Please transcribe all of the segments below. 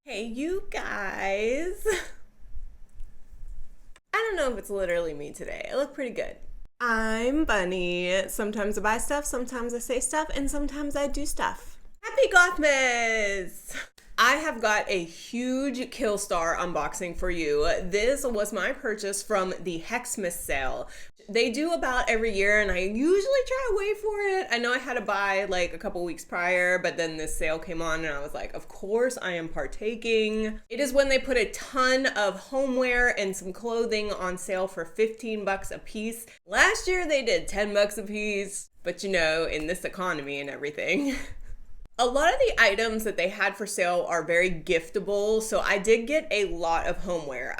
Hey, you guys. I don't know if it's literally me today. I look pretty good. I'm Bunny. Sometimes I buy stuff, sometimes I say stuff, and sometimes I do stuff. Happy Gothmas! I have got a huge Killstar unboxing for you. This was my purchase from the Hexmas sale. They do about every year, and I usually try to wait for it. I know I had to buy like a couple weeks prior, but then this sale came on and I was like, of course I am partaking. It is when they put a ton of homeware and some clothing on sale for 15 bucks a piece. Last year they did 10 bucks a piece, but you know, in this economy and everything. A lot of the items that they had for sale are very giftable, so I did get a lot of homeware.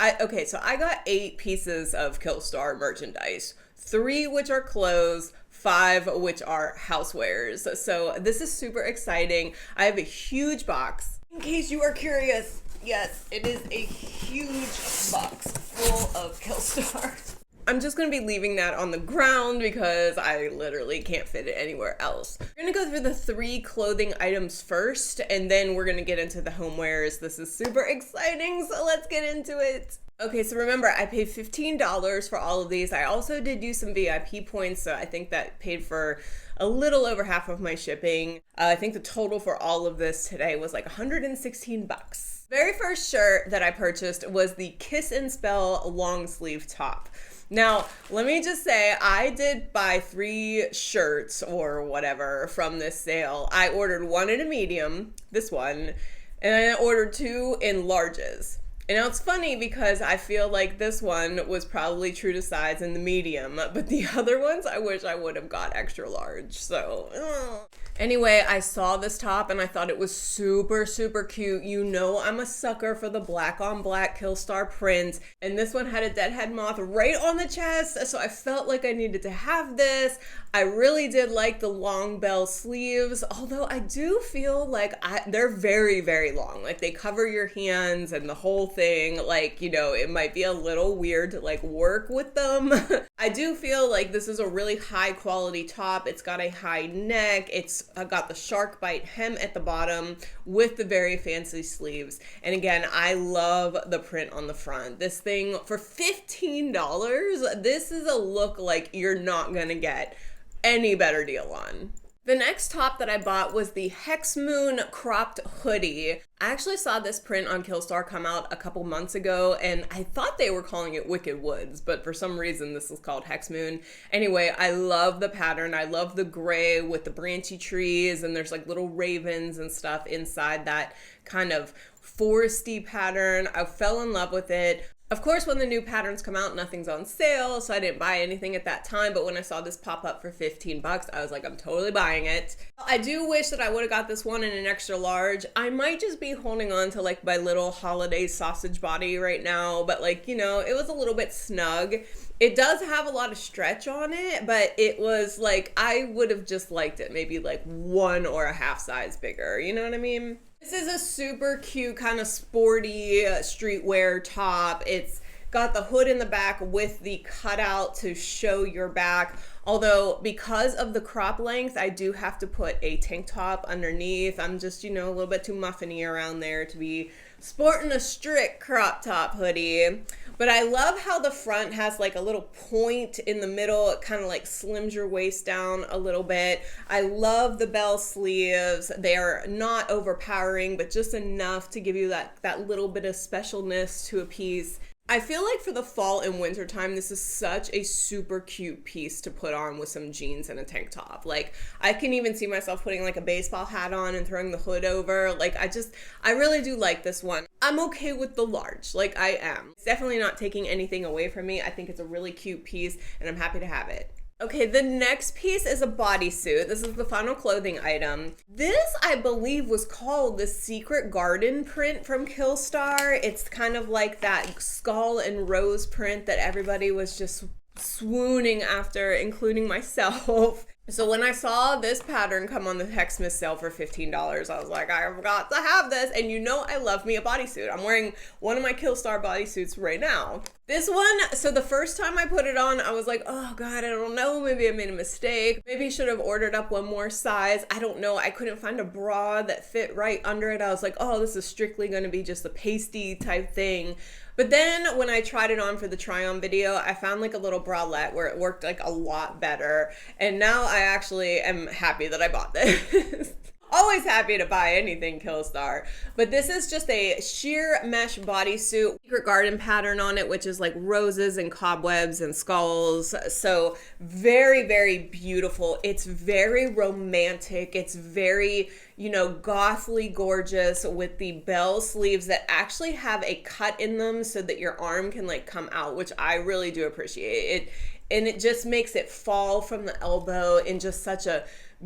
So I got 8 pieces of Killstar merchandise, 3 which are clothes, 5 which are housewares. So this is super exciting. I have a huge box. In case you are curious, yes, it is a huge box full of Killstar. I'm just gonna be leaving that on the ground because I literally can't fit it anywhere else. We're gonna go through the 3 clothing items first, and then we're gonna get into the homewares. This is super exciting, so let's get into it. Okay, so remember, I paid $15 for all of these. I also did do some VIP points, so I think that paid for a little over half of my shipping. I think the total for all of this today was like 116 bucks. Very first shirt that I purchased was the Kiss and Spell long sleeve top. Now, let me just say, I did buy 3 shirts or whatever from this sale. I ordered 1 in a medium, this one, and I ordered 2 in larges. And now it's funny because I feel like this one was probably true to size in the medium, but the other ones I wish I would have got extra large, so. Anyway, I saw this top and I thought it was super, super cute. You know I'm a sucker for the black on black Killstar print, and this one had a deadhead moth right on the chest, so I felt like I needed to have this. I really did like the long bell sleeves, although I do feel like they're very, very long. Like they cover your hands and the whole thing. Like, you know, it might be a little weird to like work with them. I do feel like this is a really high quality top. It's got a high neck. It's got the shark bite hem at the bottom with the very fancy sleeves. And again, I love the print on the front. This thing for $15, this is a look like you're not gonna get any better deal on. The next top that I bought was the Hexmoon cropped hoodie. I actually saw this print on Killstar come out a couple months ago, and I thought they were calling it Wicked Woods, but for some reason this is called Hexmoon. Anyway, I love the pattern. I love the gray with the branchy trees, and there's like little ravens and stuff inside that kind of foresty pattern. I fell in love with it. Of course, when the new patterns come out, nothing's on sale, so I didn't buy anything at that time, but when I saw this pop up for 15 bucks, I was like, I'm totally buying it. I do wish that I would have got this one in an extra large. I might just be holding on to like my little holiday sausage body right now, but like, you know, it was a little bit snug. It does have a lot of stretch on it, but it was like, I would have just liked it maybe like 1 or a half size bigger, you know what I mean? This is a super cute kind of sporty streetwear top. It's got the hood in the back with the cutout to show your back. Although because of the crop length, I do have to put a tank top underneath. I'm just, you know, a little bit too muffiny around there to be sporting a strict crop top hoodie. But I love how the front has like a little point in the middle. It kind of like slims your waist down a little bit. I love the bell sleeves. They are not overpowering, but just enough to give you that little bit of specialness to a piece. I feel like for the fall and winter time, this is such a super cute piece to put on with some jeans and a tank top. Like, I can even see myself putting like a baseball hat on and throwing the hood over. Like, I really do like this one. I'm okay with the large, like I am. It's definitely not taking anything away from me. I think it's a really cute piece and I'm happy to have it. Okay, the next piece is a bodysuit. This is the final clothing item. This, I believe, was called the Secret Garden print from Killstar. It's kind of like that skull and rose print that everybody was just swooning after, including myself. So when I saw this pattern come on the Hexmas sale for $15, I was like, I've got to have this. And you know I love me a bodysuit. I'm wearing one of my Killstar bodysuits right now. This one, so the first time I put it on, I was like, oh God, I don't know. Maybe I made a mistake. Maybe I should have ordered up one more size. I don't know. I couldn't find a bra that fit right under it. I was like, oh, this is strictly going to be just a pasty type thing. But then when I tried it on for the try on video, I found like a little bralette where it worked like a lot better. And now I actually am happy that I bought this. Always happy to buy anything Killstar. But this is just a sheer mesh bodysuit, secret garden pattern on it, which is like roses and cobwebs and skulls. So very, very beautiful. It's very romantic. It's very, you know, gothly gorgeous with the bell sleeves that actually have a cut in them so that your arm can like come out, which I really do appreciate it. And it just makes it fall from the elbow in just such a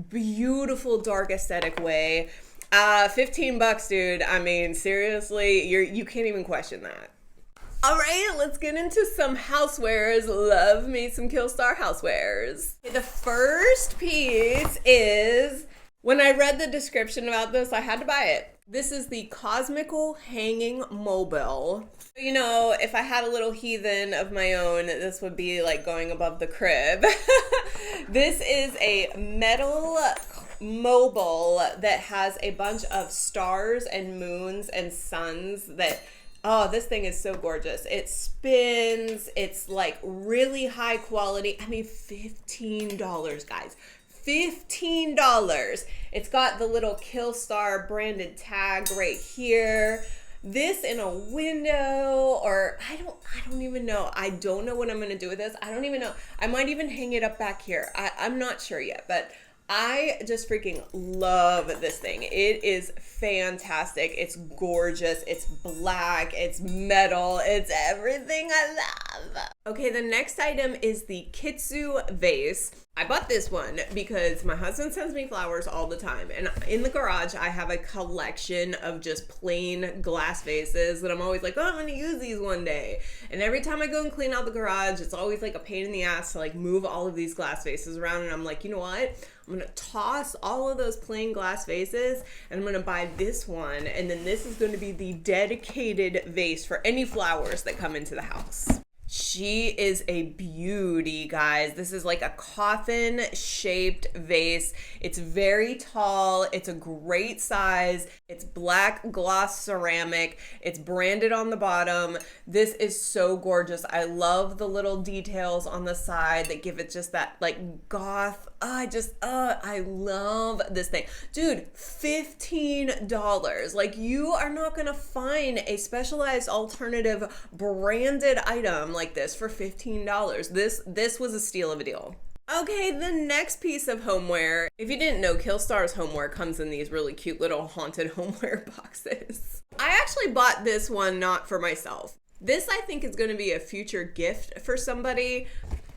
beautiful dark aesthetic way. 15 bucks, dude. I mean, seriously, you can't even question that. All right, let's get into some housewares. Love me some Killstar housewares. The first piece is, when I read the description about this, I had to buy it. This is the Cosmical Hanging Mobile. You know, if I had a little heathen of my own, this would be like going above the crib. This is a metal mobile that has a bunch of stars and moons and suns that, oh, this thing is so gorgeous. It spins. It's like really high quality. I mean, $15, guys. $15. It's got the little Killstar branded tag right here. This in a window, or I don't even know. I don't know what I'm gonna do with this. I don't even know. I might even hang it up back here. I'm not sure yet, but I just freaking love this thing. It is fantastic. It's gorgeous. It's black. It's metal. It's everything I love. Okay, the next item is the Kitsu vase. I bought this one because my husband sends me flowers all the time. And in the garage, I have a collection of just plain glass vases that I'm always like, oh, I'm going to use these one day. And every time I go and clean out the garage, it's always like a pain in the ass to like move all of these glass vases around. And I'm like, you know what? I'm going to toss all of those plain glass vases and I'm going to buy this one. And then this is going to be the dedicated vase for any flowers that come into the house. She is a beauty, guys. This is like a coffin shaped vase. It's very tall. It's a great size. It's black gloss ceramic. It's branded on the bottom. This is so gorgeous. I love the little details on the side that give it just that like goth. I love this thing. Dude, $15. Like, you are not gonna find a specialized alternative branded item like this for $15. This was a steal of a deal. Okay, the next piece of homeware. If you didn't know, Killstar's homeware comes in these really cute little haunted homeware boxes. I actually bought this one not for myself. This, I think, is going to be a future gift for somebody.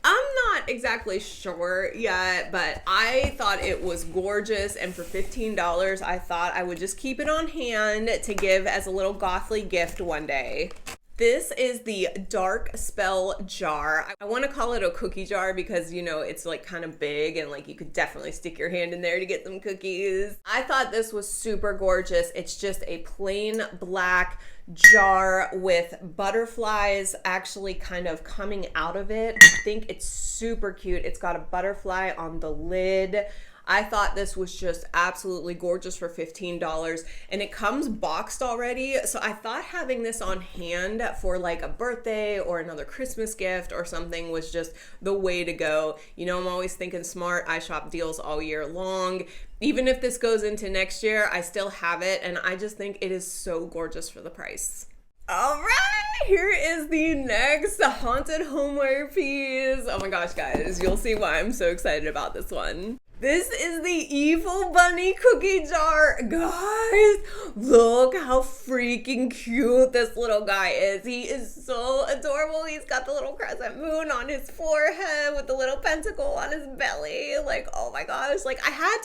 I'm not exactly sure yet, but I thought it was gorgeous, and for $15, I thought I would just keep it on hand to give as a little gothly gift one day. This is the Dark Spell jar. I want to call it a cookie jar because, you know, it's like kind of big and like you could definitely stick your hand in there to get some cookies. I thought this was super gorgeous. It's just a plain black jar with butterflies actually kind of coming out of it. I think it's super cute. It's got a butterfly on the lid. I thought this was just absolutely gorgeous for $15, and it comes boxed already. So I thought having this on hand for like a birthday or another Christmas gift or something was just the way to go. You know, I'm always thinking smart. I shop deals all year long. Even if this goes into next year, I still have it, and I just think it is so gorgeous for the price. All right, here is the next haunted homeware piece. Oh my gosh, guys, you'll see why I'm so excited about this one. This is the evil bunny cookie jar. Guys, look how freaking cute this little guy is. He is so adorable. He's got the little crescent moon on his forehead with the little pentacle on his belly. Like, oh my gosh, like I had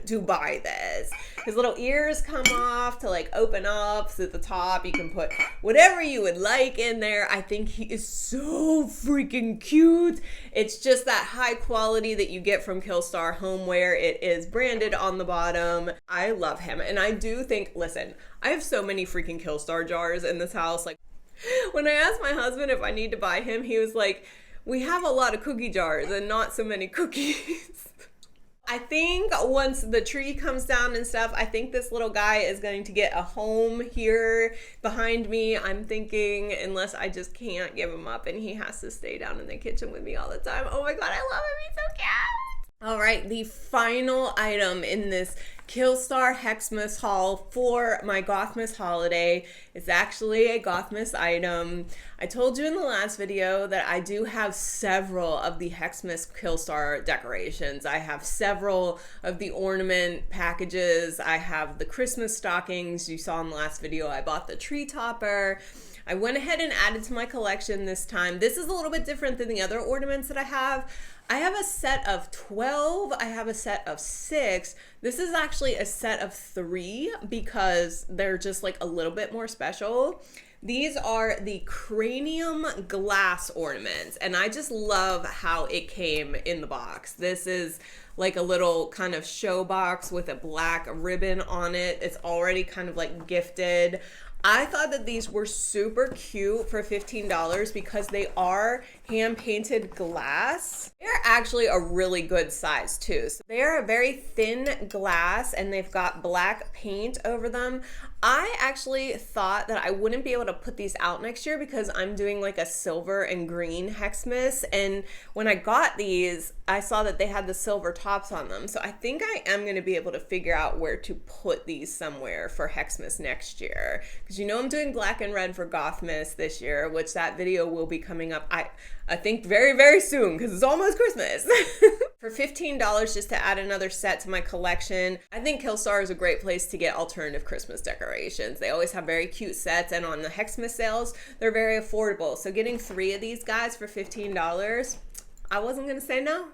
to buy this. His little ears come off to like open up, so at the top you can put whatever you would like in there. I think he is so freaking cute. It's just that high quality that you get from Killstar homeware. It is branded on the bottom. I love him. And I do think, listen, I have so many freaking Killstar jars in this house. Like when I asked my husband if I need to buy him, he was like, we have a lot of cookie jars and not so many cookies. I think once the tree comes down and stuff, I think this little guy is going to get a home here behind me. I'm thinking, unless I just can't give him up and he has to stay down in the kitchen with me all the time. Oh my God, I love him. He's so cute. All right, the final item in this Killstar Hexmas haul for my Gothmas holiday is actually a Gothmas item. I told you in the last video that I do have several of the Hexmas Killstar decorations. I have several of the ornament packages. I have the Christmas stockings. You saw in the last video I bought the tree topper. I went ahead and added to my collection this time. This is a little bit different than the other ornaments that I have. I have a set of 12. I have a set of 6. This is actually a set of 3 because they're just like a little bit more special. These are the cranium glass ornaments, and I just love how it came in the box. This is like a little kind of show box with a black ribbon on it. It's already kind of like gifted. I thought that these were super cute for $15 because they are hand painted glass. They're actually a really good size too. So they are a very thin glass and they've got black paint over them. I actually thought that I wouldn't be able to put these out next year because I'm doing like a silver and green Hexmas, and when I got these I saw that they had the silver tops on them. So I think I am going to be able to figure out where to put these somewhere for Hexmas next year, because you know I'm doing black and red for Gothmas this year, which that video will be coming up I think very, very soon because it's almost Christmas. For $15 just to add another set to my collection. I think Killstar is a great place to get alternative Christmas decorations. They always have very cute sets, and on the Hexmas sales, they're very affordable. So getting 3 of these guys for $15, I wasn't gonna say no.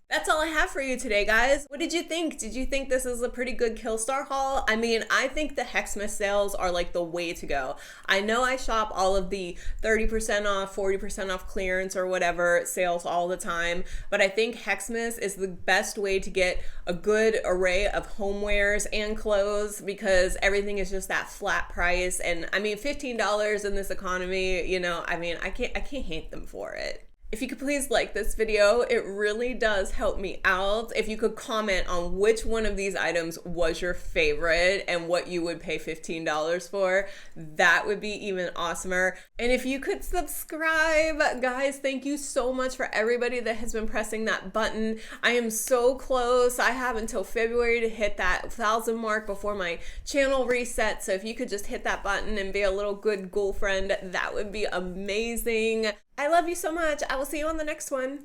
That's all I have for you today, guys. What did you think? Did you think this is a pretty good Killstar haul? I mean, I think the Hexmas sales are like the way to go. I know I shop all of the 30% off, 40% off clearance or whatever sales all the time, but I think Hexmas is the best way to get a good array of homewares and clothes because everything is just that flat price. And I mean, $15 in this economy, you know, I mean, I can't hate them for it. If you could please like this video, it really does help me out. If you could comment on which one of these items was your favorite and what you would pay $15 for, that would be even awesomer. And if you could subscribe, guys, thank you so much for everybody that has been pressing that button. I am so close. I have until February to hit that 1,000 mark before my channel resets. So if you could just hit that button and be a little good girlfriend, that would be amazing. I love you so much. I will see you on the next one.